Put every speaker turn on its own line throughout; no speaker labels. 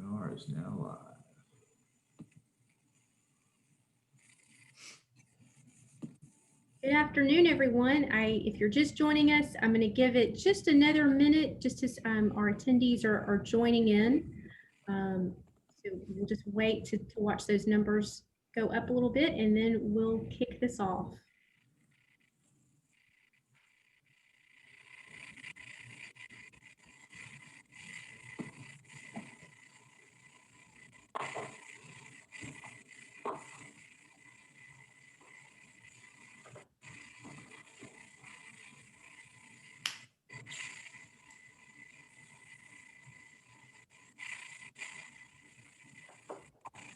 Webinar is now live.
Good afternoon, everyone. If you're just joining us, I'm going to give it just another minute just as our attendees are joining in. So we'll just wait to watch those numbers go up a little bit, and then we'll kick this off.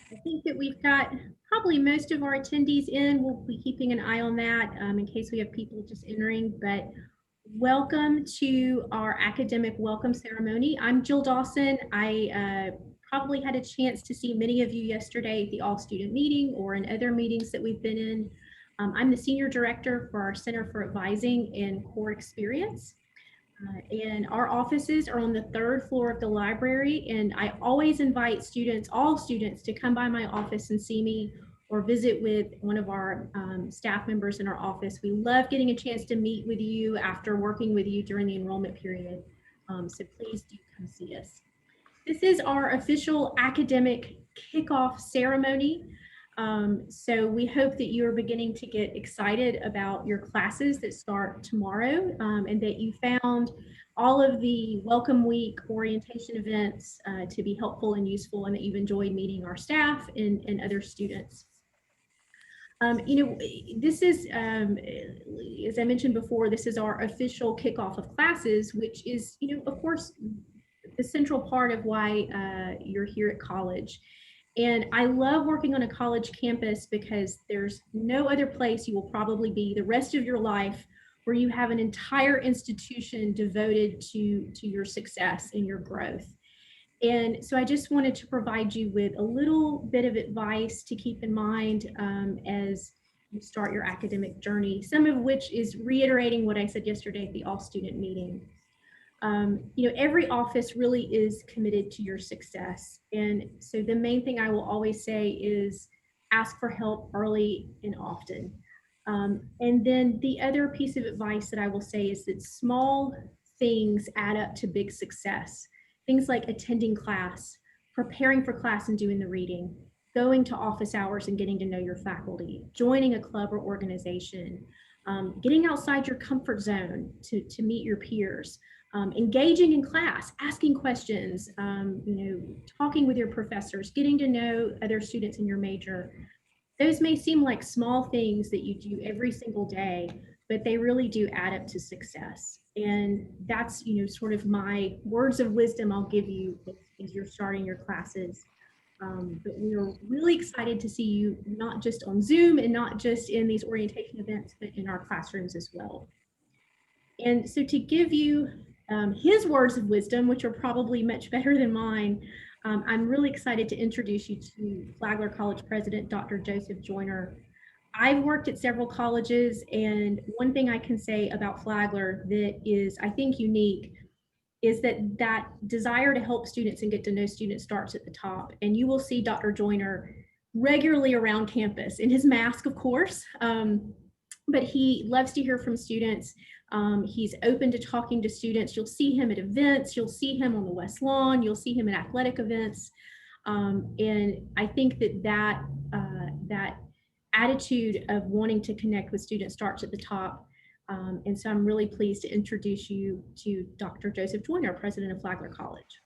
I think that we've got probably most of our attendees in. We'll be keeping an eye on that in case we have people just entering, but welcome to our academic welcome ceremony. I'm Sill Dawson. I probably had a chance to see many of you yesterday at the all-student meeting or in other meetings that we've been in. I'm the Senior Director for our Center for Advising and Core Experience. And our offices are on the 3rd floor of the library, and I always invite students, all students, to come by my office and see me or visit with one of our staff members in our office. We love getting a chance to meet with you after working with you during the enrollment period. So please do come see us. This is our official academic kickoff ceremony. So we hope that you are beginning to get excited about your classes that start tomorrow, and that you found all of the Welcome Week orientation events to be helpful and useful, and that you've enjoyed meeting our staff and other students. This is, as I mentioned before, this is our official kickoff of classes, which is, of course, the central part of why you're here at college. And I love working on a college campus because there's no other place you will probably be the rest of your life where you have an entire institution devoted to your success and your growth. And so I just wanted to provide you with a little bit of advice to keep in mind as you start your academic journey, some of which is reiterating what I said yesterday at the all-student meeting. Every office really is committed to your success. And so the main thing I will always say is ask for help early and often. And then the other piece of advice that I will say is that small things add up to big success. Things like attending class, preparing for class and doing the reading, going to office hours and getting to know your faculty, joining a club or organization, getting outside your comfort zone to meet your peers. Engaging in class, asking questions, talking with your professors, getting to know other students in your major. Those may seem like small things that you do every single day, but they really do add up to success. And that's, sort of my words of wisdom I'll give you as you're starting your classes. But we're really excited to see you not just on Zoom and not just in these orientation events, but in our classrooms as well. And so to give you his words of wisdom, which are probably much better than mine, I'm really excited to introduce you to Flagler College President, Dr. Joseph Joyner. I've worked at several colleges, and one thing I can say about Flagler that is, I think, unique is that desire to help students and get to know students starts at the top. And you will see Dr. Joyner regularly around campus in his mask, of course, but he loves to hear from students. He's open to talking to students. You'll see him at events. You'll see him on the West Lawn. You'll see him at athletic events. And I think that attitude of wanting to connect with students starts at the top. And so I'm really pleased to introduce you to Dr. Joseph Joyner, President of Flagler College.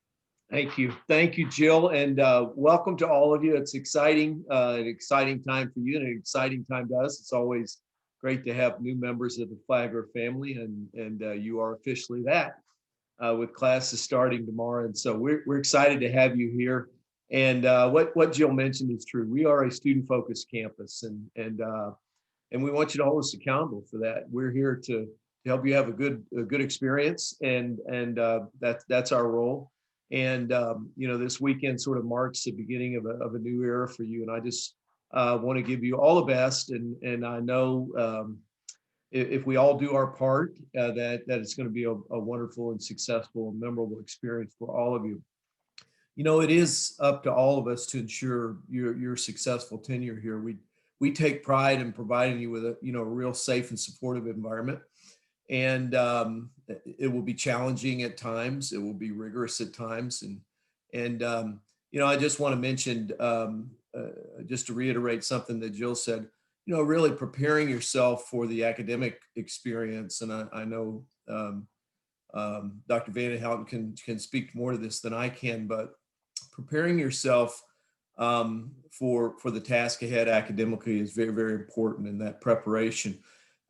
Thank you. Thank you, Jill, and welcome to all of you. It's exciting, an exciting time for you and an exciting time to us. It's always great to have new members of the Flagler family, and you are officially that with classes starting tomorrow. And so we're excited to have you here. And what Jill mentioned is true. We are a student-focused campus, and we want you to hold us accountable for that. We're here to help you have a good experience, and that's our role. And this weekend sort of marks the beginning of a new era for you. And I just want to give you all the best. And I know if we all do our part, that it's going to be a wonderful and successful and memorable experience for all of you. It is up to all of us to ensure your successful tenure here. We take pride in providing you with a real safe and supportive environment. And it will be challenging at times. It will be rigorous at times. And I just want to mention, just to reiterate something that Jill said, really preparing yourself for the academic experience. And I know Dr. Vanden can speak more to this than I can, but preparing yourself for the task ahead academically is very, very important in that preparation.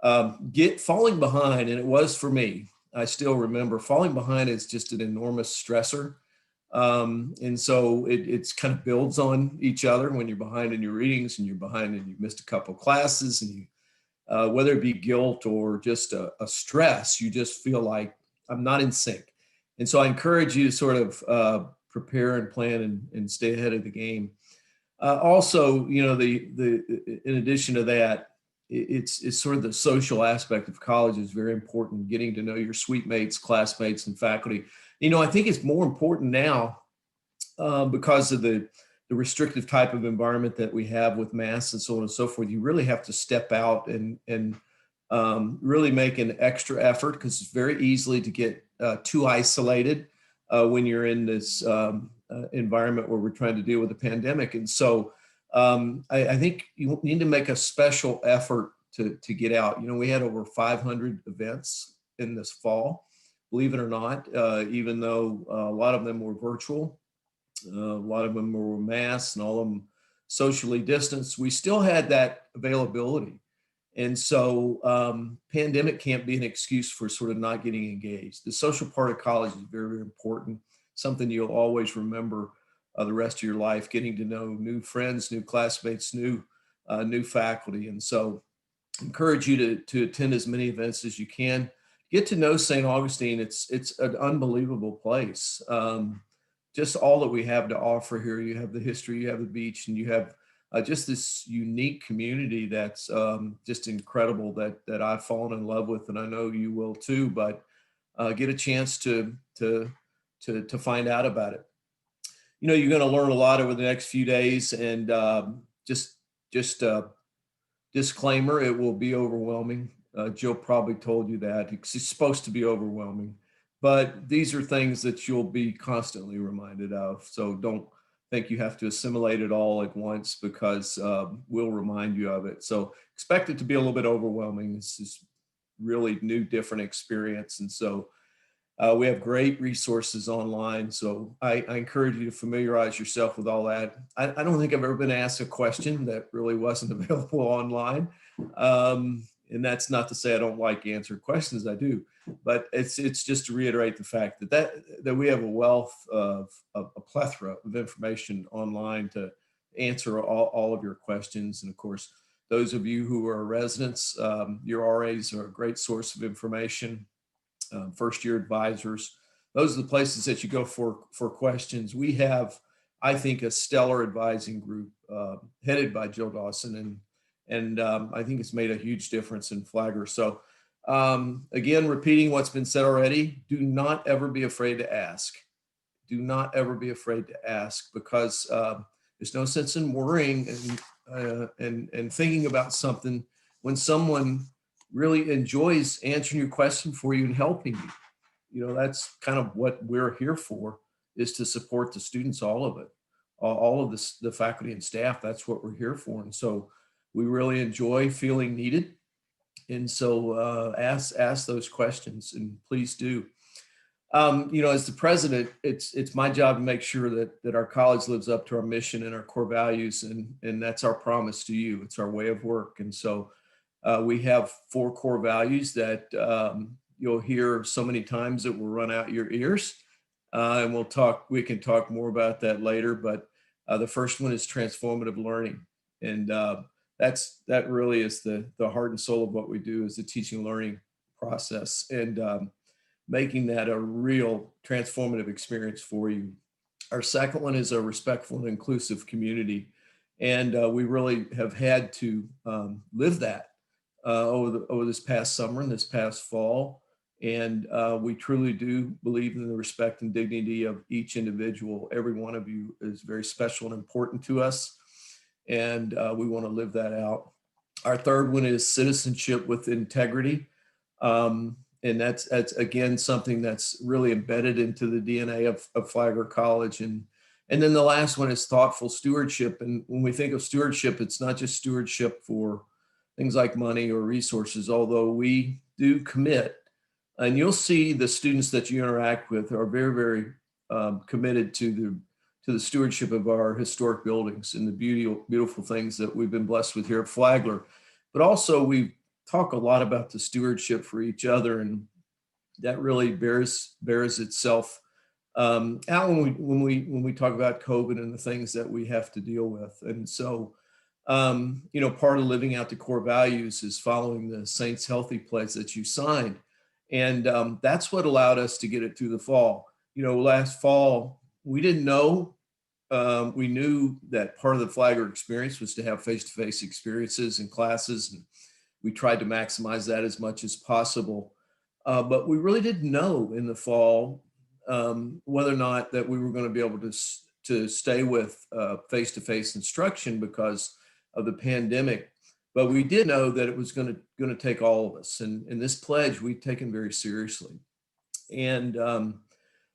Falling behind, and it was for me, I still remember falling behind is just an enormous stressor. And so it's kind of builds on each other when you're behind in your readings and you're behind and you missed a couple classes, and whether it be guilt or just a stress, you just feel like I'm not in sync. And so I encourage you to sort of prepare and plan and stay ahead of the game. Also, in addition to that, it's sort of the social aspect of college is very important. Getting to know your suite mates, classmates, and faculty. I think it's more important now because of the restrictive type of environment that we have with masks and so on and so forth. You really have to step out and really make an extra effort, because it's very easily to get too isolated when you're in this environment where we're trying to deal with the pandemic. And so I think you need to make a special effort to get out. We had over 500 events in this fall, believe it or not, even though a lot of them were virtual, a lot of them were masked, and all of them socially distanced. We still had that availability. And so pandemic can't be an excuse for sort of not getting engaged. The social part of college is very, very important, something you'll always remember the rest of your life, getting to know new friends, new classmates, new faculty. And so encourage you to attend as many events as you can. Get to know St. Augustine. It's an unbelievable place. Just all that we have to offer here. You have the history, you have the beach, and you have just this unique community that's just incredible that I've fallen in love with, and I know you will too. But get a chance to find out about it. You're going to learn a lot over the next few days, and just disclaimer: it will be overwhelming. Jill probably told you that it's supposed to be overwhelming, but these are things that you'll be constantly reminded of. So don't think you have to assimilate it all at once, because we'll remind you of it. So expect it to be a little bit overwhelming. This is really new, different experience. And so we have great resources online. So I encourage you to familiarize yourself with all that. I don't think I've ever been asked a question that really wasn't available online. And that's not to say I don't like answering questions, I do. But it's just to reiterate the fact that we have a wealth of a plethora of information online to answer all of your questions. And of course, those of you who are residents, your RAs are a great source of information. First year advisors, those are the places that you go for questions. We have, I think, a stellar advising group headed by Sill Dawson, and I think it's made a huge difference in Flagler. So again, repeating what's been said already, do not ever be afraid to ask. Do not ever be afraid to ask, because there's no sense in worrying and thinking about something when someone really enjoys answering your question for you and helping you. That's kind of what we're here for, is to support the students, all of it, all of the faculty and staff. That's what we're here for. And so we really enjoy feeling needed. And so ask those questions, and please do. As the president, it's my job to make sure that our college lives up to our mission and our core values, and that's our promise to you. It's our way of work. And so we have 4 core values that you'll hear so many times that will run out your ears. And we can talk more about that later. But the first one is transformative learning. And that really is the heart and soul of what we do, is the teaching and learning process, and making that a real transformative experience for you. Our second one is a respectful and inclusive community. And we really have had to live that over this past summer and this past fall. And we truly do believe in the respect and dignity of each individual. Every one of you is very special and important to us. And we want to live that out. Our third one is citizenship with integrity. And that's again, something that's really embedded into the DNA of Flagler College. And then the last one is thoughtful stewardship. And when we think of stewardship, it's not just stewardship for things like money or resources, although we do commit. And you'll see the students that you interact with are very, very committed to the stewardship of our historic buildings and the beautiful things that we've been blessed with here at Flagler. But also we talk a lot about the stewardship for each other, and that really bears itself out when we talk about COVID and the things that we have to deal with. And so, part of living out the core values is following the Saints Healthy pledge that you signed. And that's what allowed us to get it through the fall. Last fall, we didn't know. We knew that part of the Flagler experience was to have face-to-face experiences and classes, and we tried to maximize that as much as possible. But we really didn't know in the fall whether or not that we were going to be able to stay with face-to-face instruction because of the pandemic. But we did know that it was going to take all of us, and this pledge we've taken very seriously. And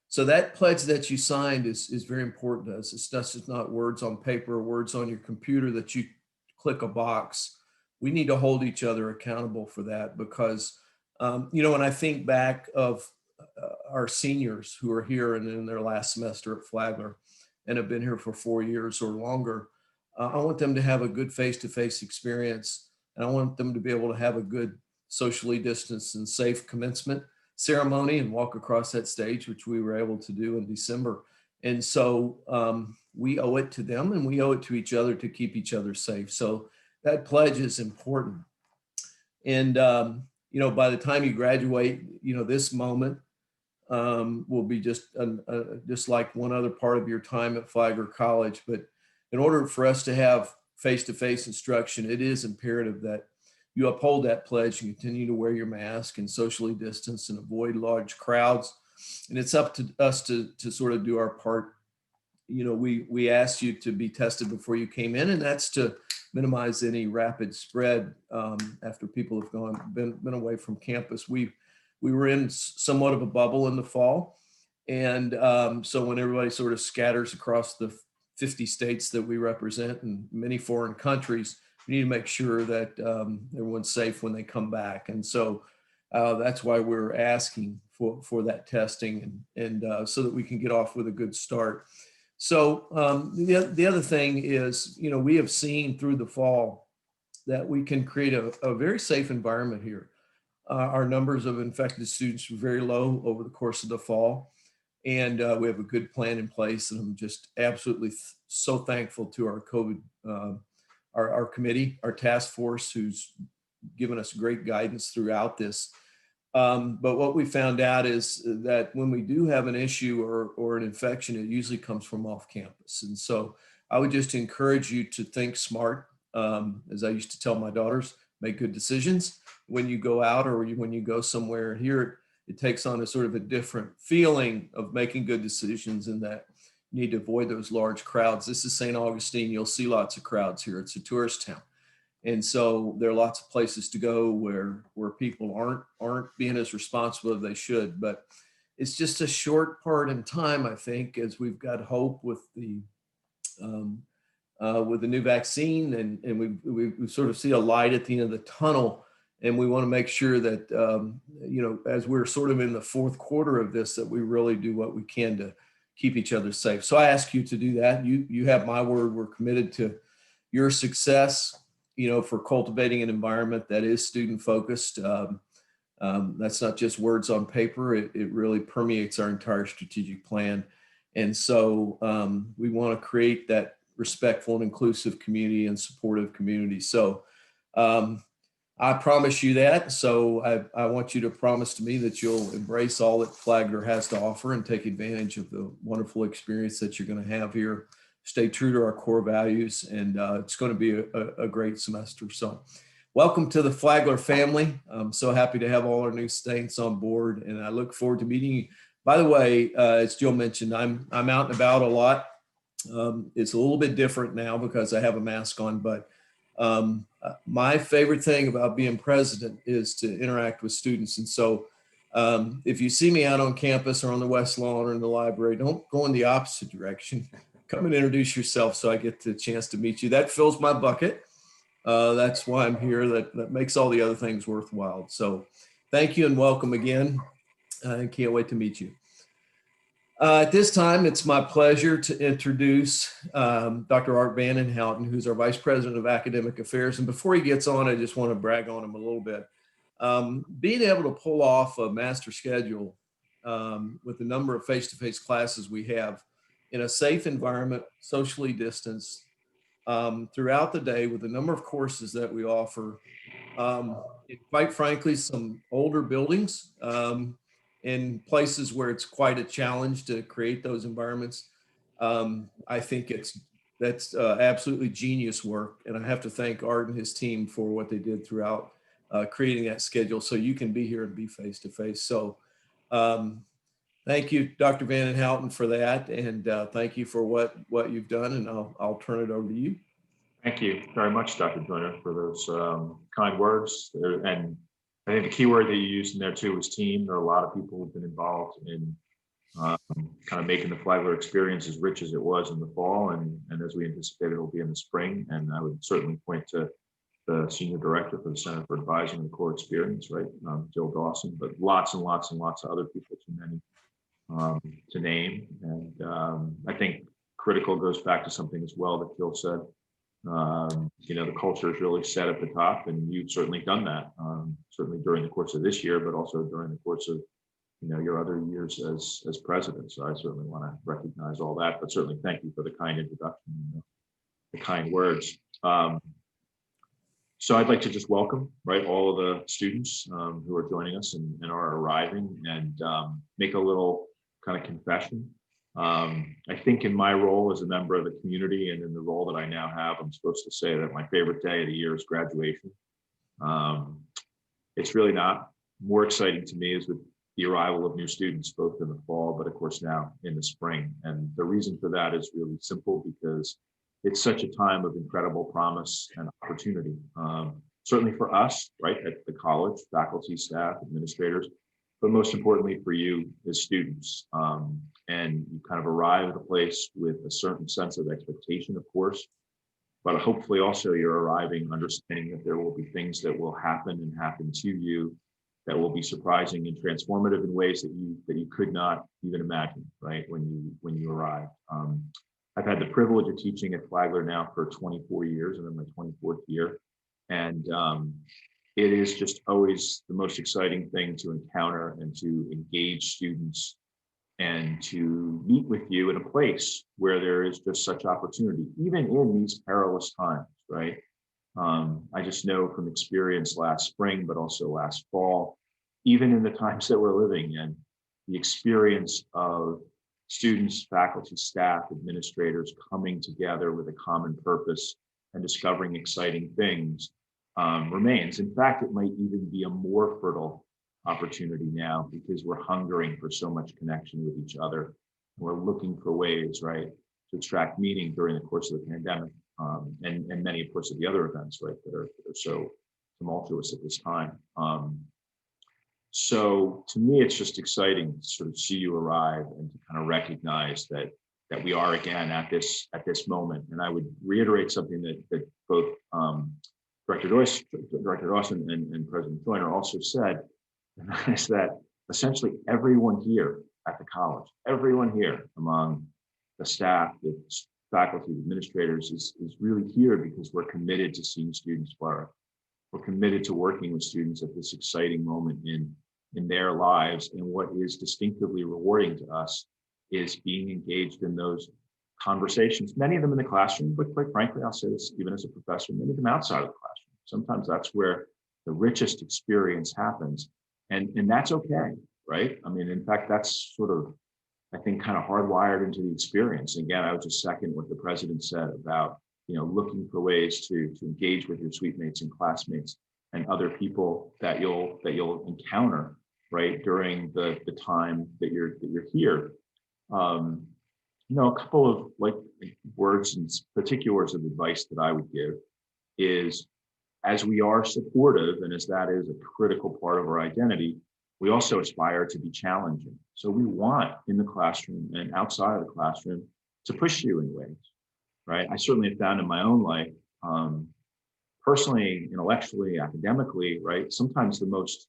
so that pledge that you signed is very important to us. It's just not words on paper or words on your computer that you click a box. We need to hold each other accountable for that because, when I think back of our seniors who are here and in their last semester at Flagler and have been here for 4 years or longer, I want them to have a good face-to-face experience, and I want them to be able to have a good socially distanced and safe commencement ceremony and walk across that stage, which we were able to do in December. And so we owe it to them and we owe it to each other to keep each other safe. So that pledge is important. And, by the time you graduate, this moment will be just like one other part of your time at Flagler College. But in order for us to have face-to-face instruction, it is imperative that you uphold that pledge and continue to wear your mask and socially distance and avoid large crowds. And it's up to us to sort of do our part. We asked you to be tested before you came in, and that's to minimize any rapid spread after people have been away from campus. We were in somewhat of a bubble in the fall. And so when everybody sort of scatters across the 50 states that we represent and many foreign countries, we need to make sure that everyone's safe when they come back. And so that's why we're asking for that testing and so that we can get off with a good start. So the other thing is, we have seen through the fall that we can create a very safe environment here. Our numbers of infected students were very low over the course of the fall. And we have a good plan in place. And I'm just absolutely so thankful to our COVID our committee, our task force, who's given us great guidance throughout this. But what we found out is that when we do have an issue or an infection, it usually comes from off campus. And so I would just encourage you to think smart. As I used to tell my daughters, make good decisions when you go out or when you go somewhere. Here, it takes on a sort of a different feeling of making good decisions in that you need to avoid those large crowds. This is St. Augustine. You'll see lots of crowds here. It's a tourist town. And so there are lots of places to go where people aren't being as responsible as they should. But it's just a short part in time, I think, as we've got hope with the new vaccine, and we sort of see a light at the end of the tunnel. And we want to make sure that, as we're sort of in the fourth quarter of this, that we really do what we can to keep each other safe. So I ask you to do that. You have my word. We're committed to your success, for cultivating an environment that is student focused. That's not just words on paper. It really permeates our entire strategic plan. And so we want to create that respectful and inclusive community and supportive community. So I promise you that. So I want you to promise to me that you'll embrace all that Flagler has to offer and take advantage of the wonderful experience that you're going to have here. Stay true to our core values, and it's going to be a great semester. So Welcome to the Flagler family. I'm so happy to have all our new saints on board, and I look forward to meeting you. By the way, as Jill mentioned, I'm out and about a lot. It's a little bit different now because I have a mask on, but my favorite thing about being president is to interact with students. And so if you see me out on campus or on the West Lawn or in the library, don't go in the opposite direction. Come and introduce yourself so I get the chance to meet you. That fills my bucket. That's why I'm here. That makes all the other things worthwhile. So thank you and welcome again. I can't wait to meet you. At this time, it's my pleasure to introduce Dr. Art Vanden, who's our Vice President of Academic Affairs. And before he gets on, I just want to brag on him a little bit. Being able to pull off a master schedule with the number of face-to-face classes we have in a safe environment, socially distanced, throughout the day with the number of courses that we offer, quite frankly, some older buildings, in places where it's quite a challenge to create those environments. I think that's absolutely genius work. And I have to thank Art and his team for what they did throughout creating that schedule so you can be here and be face-to-face. So thank you, Dr. Vanden Houten, for that. And thank you for what you've done. And I'll turn it over to you.
Thank you very much, Dr. Joyner, for those kind words. And I think the key word that you used in there too was team. There are a lot of people who've been involved in kind of making the Flagler experience as rich as it was in the fall. And as we anticipated, it will be in the spring. And I would certainly point to the Senior Director for the Center for Advising the Core Experience, right? Sill Dawson, but lots and lots and lots of other people, too many to name. And I think critical goes back to something as well that Jill said. The culture is really set at the top, and you've certainly done that, certainly during the course of this year, but also during the course of your other years as president. So I certainly want to recognize all that, but certainly thank you for the kind introduction, the kind words. So I'd like to just welcome, right, all of the students who are joining us and are arriving, and make a little kind of confession. I think in my role as a member of the community and in the role that I now have, I'm supposed to say that my favorite day of the year is graduation. It's really not. More exciting to me is with the arrival of new students, both in the fall, but of course now in the spring. And the reason for that is really simple, because it's such a time of incredible promise and opportunity. Certainly for us, right, at the college, faculty, staff, administrators, but most importantly for you as students. And you kind of arrive at a place with a certain sense of expectation, of course, but hopefully also you're arriving understanding that there will be things that will happen to you that will be surprising and transformative in ways that you could not even imagine, right, when you arrive. I've had the privilege of teaching at Flagler now for 24 years, and in my 24th year, and it is just always the most exciting thing to encounter and to engage students and to meet with you in a place where there is just such opportunity, even in these perilous times, right? I just know from experience last spring, but also last fall, even in the times that we're living in, the experience of students, faculty, staff, administrators coming together with a common purpose and discovering exciting things remains. In fact, it might even be a more fertile opportunity now, because we're hungering for so much connection with each other. We're looking for ways, right, to extract meaning during the course of the pandemic, and many, of course, of the other events, right, that are so tumultuous at this time. So to me, it's just exciting to sort of see you arrive and to kind of recognize that we are again at this moment. And I would reiterate something that both Director Dawson and President Joyner also said, and that is that essentially everyone here at the college, everyone here among the staff, the faculty, the administrators is really here because we're committed to seeing students flourish. We're committed to working with students at this exciting moment in their lives. And what is distinctively rewarding to us is being engaged in those conversations, many of them in the classroom, but quite frankly, I'll say this even as a professor, many of them outside of the classroom. Sometimes that's where the richest experience happens. And that's okay, right? I mean, in fact, that's sort of, I think, kind of hardwired into the experience. Again, I would just second what the president said about, looking for ways to engage with your suite mates and classmates and other people that you'll encounter, right, during the time that you're here. A couple of like words and particulars of advice that I would give is, as we are supportive and as that is a critical part of our identity, we also aspire to be challenging. So we want in the classroom and outside of the classroom to push you in ways, right? I certainly have found in my own life, personally, intellectually, academically, right? Sometimes the most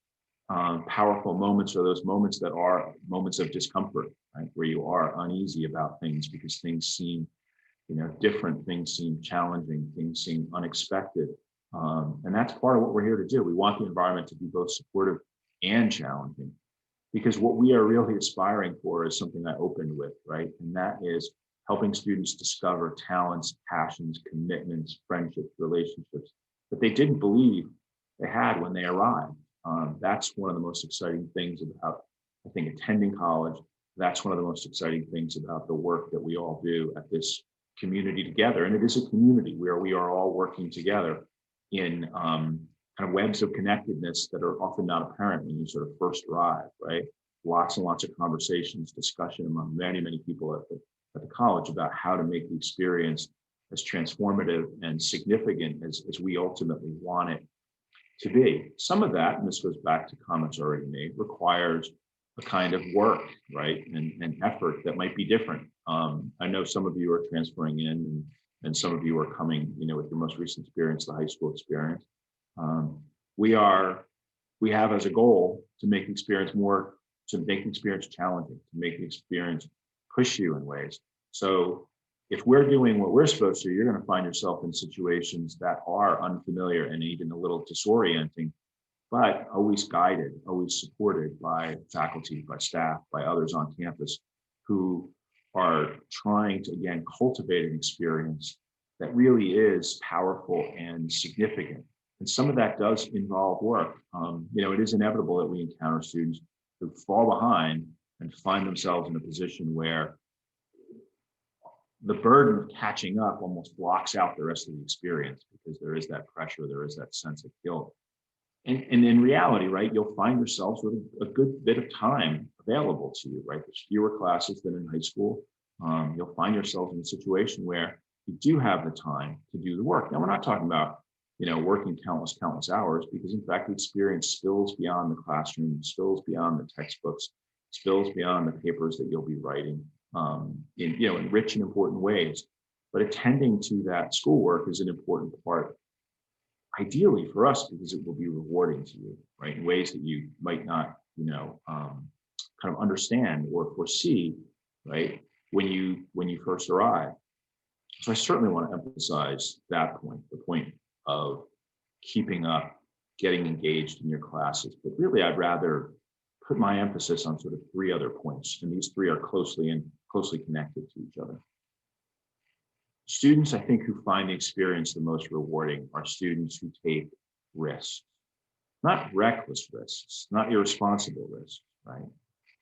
powerful moments are those moments that are moments of discomfort, right? Where you are uneasy about things because things seem, different, things seem challenging, things seem unexpected. And that's part of what we're here to do. We want the environment to be both supportive and challenging, because what we are really aspiring for is something I opened with, right? And that is helping students discover talents, passions, commitments, friendships, relationships that they didn't believe they had when they arrived. That's one of the most exciting things about, I think, attending college. That's one of the most exciting things about the work that we all do at this community together. And it is a community where we are all working together in kind of webs of connectedness that are often not apparent when you sort of first arrive, right? Lots and lots of conversations, discussion among many, many people at the college about how to make the experience as transformative and significant as we ultimately want it to be. Some of that, and this goes back to comments already made, requires a kind of work, right, and effort that might be different. I know some of you are transferring in, and some of you are coming, with your most recent experience, the high school experience. We have as a goal to make the experience challenging, to make the experience push you in ways. So if we're doing what we're supposed to, you're going to find yourself in situations that are unfamiliar and even a little disorienting, but always guided, always supported by faculty, by staff, by others on campus who are trying to, again, cultivate an experience that really is powerful and significant. And some of that does involve work. It is inevitable that we encounter students who fall behind and find themselves in a position where the burden of catching up almost blocks out the rest of the experience, because there is that pressure, there is that sense of guilt. And in reality, right, you'll find yourselves with a good bit of time available to you, right? There's fewer classes than in high school. You'll find yourselves in a situation where you do have the time to do the work. Now, we're not talking about, working countless hours, because in fact, the experience spills beyond the classroom, spills beyond the textbooks, spills beyond the papers that you'll be writing in rich and important ways. But attending to that schoolwork is an important part, ideally for us, because it will be rewarding to you, right, in ways that you might not, kind of understand or foresee, right, when you first arrive. So I certainly want to emphasize that point, the point of keeping up, getting engaged in your classes. But really, I'd rather put my emphasis on sort of three other points, and these three are closely connected to each other. Students, I think, who find the experience the most rewarding are students who take risks, not reckless risks, not irresponsible risks, right?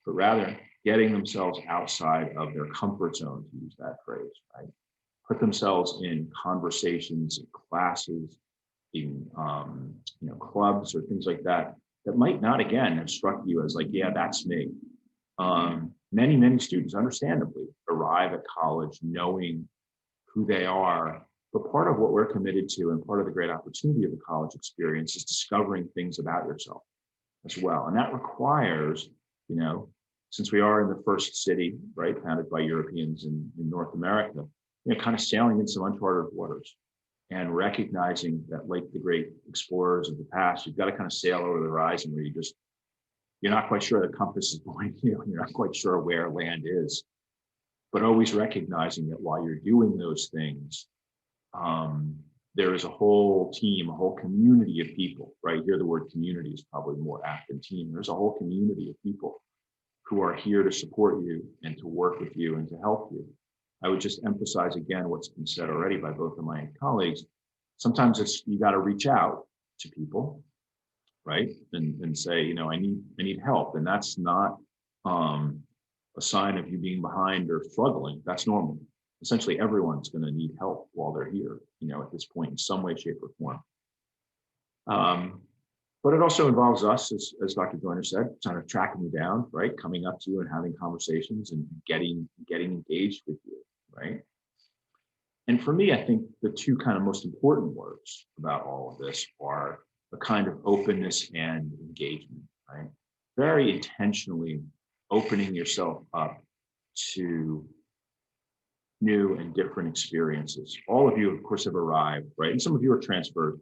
But rather getting themselves outside of their comfort zone, to use that phrase, right? Put themselves in conversations, in classes, in clubs or things like that might not, again, have struck you as like, yeah, that's me. Many students, understandably, arrive at college knowing who they are. But part of what we're committed to, and part of the great opportunity of the college experience, is discovering things about yourself as well. And that requires, since we are in the first city, right, founded by Europeans in North America, kind of sailing in some uncharted waters and recognizing that, like the great explorers of the past, you've got to kind of sail over the horizon where you're not quite sure the compass is pointing you, and you're not quite sure where land is. But always recognizing that while you're doing those things, there is a whole team, a whole community of people, right? Here, the word community is probably more apt than team. There's a whole community of people who are here to support you and to work with you and to help you. I would just emphasize again what's been said already by both of my colleagues. Sometimes you got to reach out to people, right? And say, I need help. And that's not a sign of you being behind or struggling. That's normal. Essentially, everyone's going to need help while they're here, at this point in some way, shape, or form. But it also involves us, as Dr. Joyner said, kind of tracking you down, right? Coming up to you and having conversations and getting engaged with you, right? And for me, I think the two kind of most important words about all of this are a kind of openness and engagement, right? Very intentionally opening yourself up to new and different experiences. All of you, of course, have arrived, right? And some of you are transferred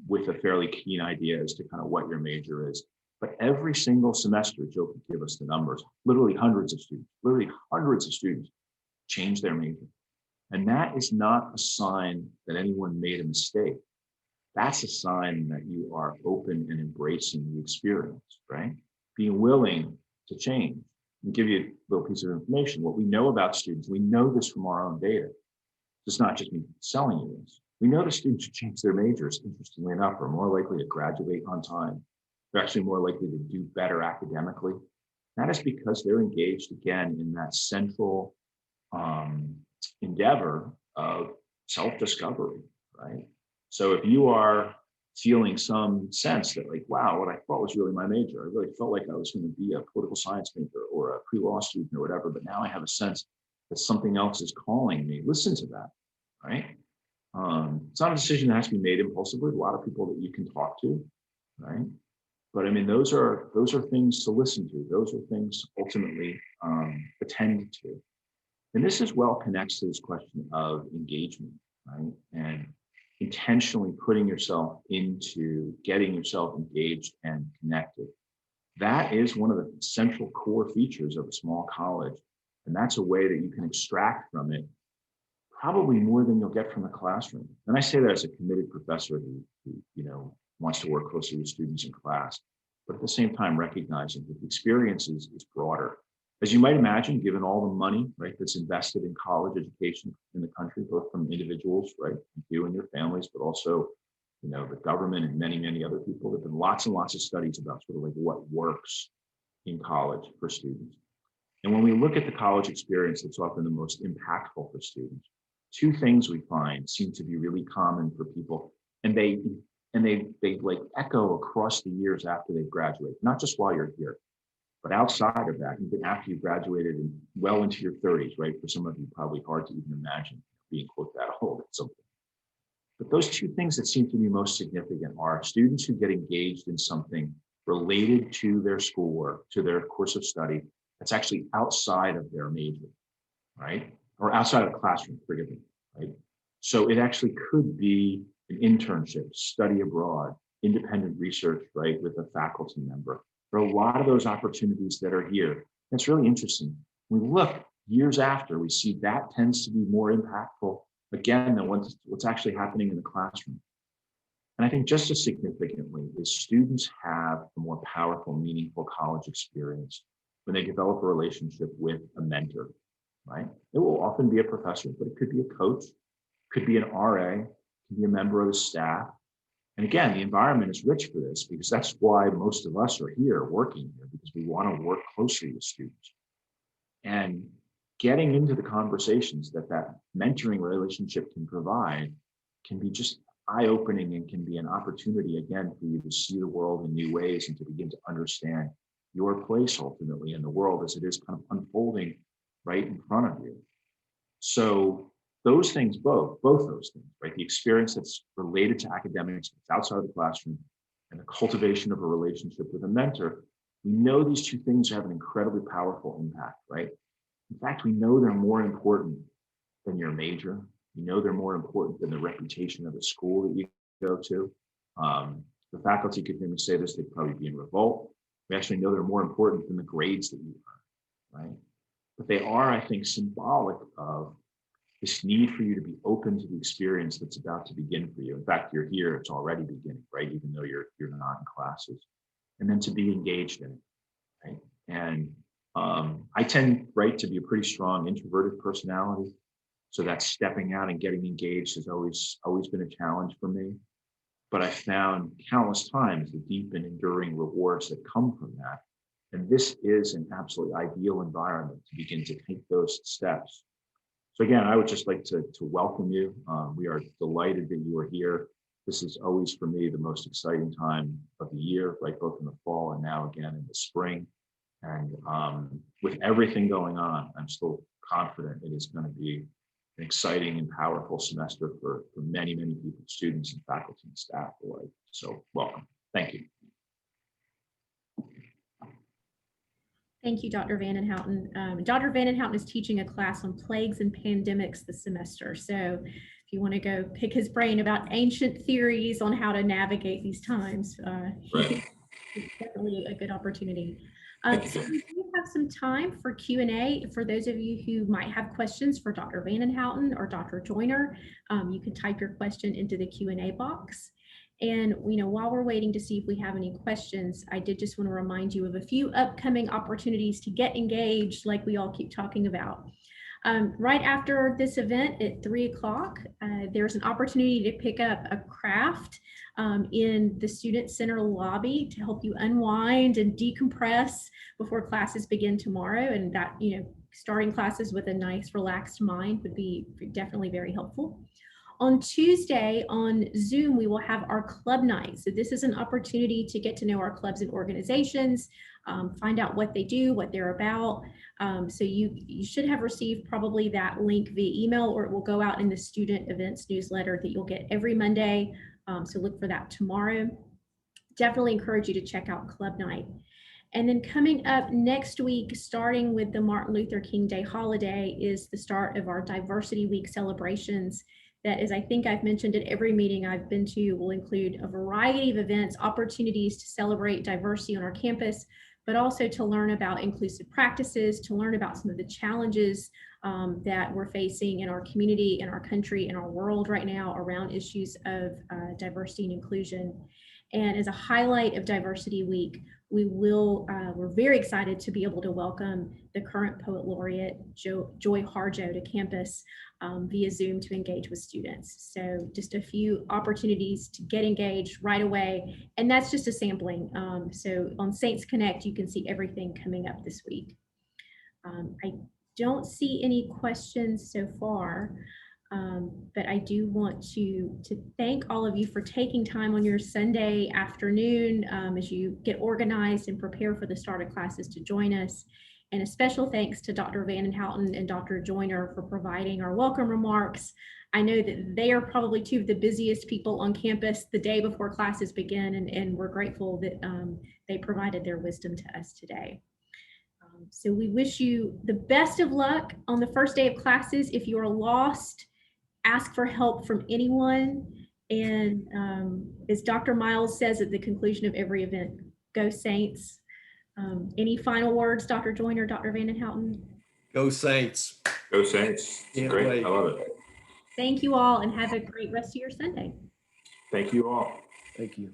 with a fairly keen idea as to kind of what your major is. But every single semester, Joe could give us the numbers, literally hundreds of students change their major. And that is not a sign that anyone made a mistake. That's a sign that you are open and embracing the experience, right? Being willing to change. And give you a little piece of information. What we know about students, we know this from our own data. It's not just me selling you this. We know the students who change their majors, interestingly enough, are more likely to graduate on time. They're actually more likely to do better academically. That is because they're engaged again in that central endeavor of self-discovery, right? So if you are feeling some sense that like, wow, what I thought was really my major, I really felt like I was going to be a political science major or a pre-law student or whatever, but now I have a sense that something else is calling me. Listen to that, right? It's not a decision that has to be made impulsively. A lot of people that you can talk to, right? But I mean, those are things to listen to. Those are things ultimately attend to. And this as well connects to this question of engagement, right? And intentionally putting yourself into getting yourself engaged and connected. That is one of the central core features of a small college. And that's a way that you can extract from it probably more than you'll get from the classroom. And I say that as a committed professor who wants to work closely with students in class, but at the same time recognizing that the experience is broader. As you might imagine, given all the money, right, that's invested in college education in the country, both from individuals, right, you and your families, but also, the government and many, many other people, there've been lots and lots of studies about sort of like what works in college for students. And when we look at the college experience that's often the most impactful for students, two things we find seem to be really common for people, and they like echo across the years after they graduate, not just while you're here, but outside of that, even after you graduated and well into your 30s, right? For some of you, probably hard to even imagine being quote that old at something. But those two things that seem to be most significant are students who get engaged in something related to their schoolwork, to their course of study, that's actually outside of their major, right? Or outside of the classroom, forgive me, right? So it actually could be an internship, study abroad, independent research, right, with a faculty member. There are a lot of those opportunities that are here. And it's really interesting. We look years after, we see that tends to be more impactful again than what's actually happening in the classroom. And I think just as significantly is students have a more powerful, meaningful college experience when they develop a relationship with a mentor, right? It will often be a professor, but it could be a coach, could be an RA, could be a member of the staff. And again, the environment is rich for this because that's why most of us are here working here, because we want to work closely with students. And getting into the conversations that mentoring relationship can provide can be just eye-opening and can be an opportunity, again, for you to see the world in new ways and to begin to understand your place ultimately in the world as it is kind of unfolding right in front of you. So those things, both those things, right? The experience that's related to academics, that's outside of the classroom, and the cultivation of a relationship with a mentor, we know these two things have an incredibly powerful impact, right? In fact, we know they're more important than your major. We know they're more important than the reputation of the school that you go to. The faculty could hear me say this, they'd probably be in revolt. We actually know they're more important than the grades that you earn, right? But they are, I think, symbolic of this need for you to be open to the experience that's about to begin for you. In fact, you're here, it's already beginning, right? Even though you're not in classes. And then to be engaged in it, right? And I tend, right, to be a pretty strong introverted personality. So that stepping out and getting engaged has always been a challenge for me. But I found countless times the deep and enduring rewards that come from that. And this is an absolutely ideal environment to begin to take those steps. So again, I would just like to welcome you. We are delighted that you are here. This is always for me the most exciting time of the year, right? Both in the fall and now again in the spring. And with everything going on, I'm still confident it is going to be an exciting and powerful semester for many, many people, students and faculty and staff alike. So welcome. Thank you.
Thank you, Dr. Vanden Houten. Dr. Vanden Houten is teaching a class on plagues and pandemics this semester. So if you want to go pick his brain about ancient theories on how to navigate these times,
Right.
it's definitely a good opportunity.
Thank
So
you.
we do have some time for Q&A. For those of you who might have questions for Dr. Vanden Houten or Dr. Joyner, you can type your question into the Q&A box. And while we're waiting to see if we have any questions, I did just want to remind you of a few upcoming opportunities to get engaged like we all keep talking about. Right after this event at 3 o'clock, there's an opportunity to pick up a craft in the Student Center lobby to help you unwind and decompress before classes begin tomorrow. And that, starting classes with a nice relaxed mind would be definitely very helpful. On Tuesday on Zoom, we will have our club night. So this is an opportunity to get to know our clubs and organizations, find out what they do, what they're about. So you should have received probably that link via email, or it will go out in the student events newsletter that you'll get every Monday. So look for that tomorrow. Definitely encourage you to check out club night. And then coming up next week, starting with the Martin Luther King Day holiday, is the start of our Diversity Week celebrations. That, as I think I've mentioned at every meeting I've been to, will include a variety of events, opportunities to celebrate diversity on our campus, but also to learn about inclusive practices, to learn about some of the challenges that we're facing in our community, in our country, in our world right now around issues of diversity and inclusion. And as a highlight of Diversity Week, we're very excited to be able to welcome the current Poet Laureate, Joy Harjo, to campus via Zoom to engage with students. So just a few opportunities to get engaged right away. And that's just a sampling. So on Saints Connect, you can see everything coming up this week. I don't see any questions so far. But I do want to thank all of you for taking time on your Sunday afternoon as you get organized and prepare for the start of classes to join us. And a special thanks to Dr. Vanden Houten and Dr. Joyner for providing our welcome remarks. I know that they are probably two of the busiest people on campus the day before classes begin, and we're grateful that they provided their wisdom to us today. So we wish you the best of luck on the first day of classes. If you are lost, ask for help from anyone. And as Dr. Miles says at the conclusion of every event, go Saints. Any final words, Dr. Joyner, Dr. Vanden Houten?
Go Saints.
Go Saints.
Can't
Great.
wait.
I love it.
Thank you all and have a great rest of your Sunday.
Thank you all.
Thank you.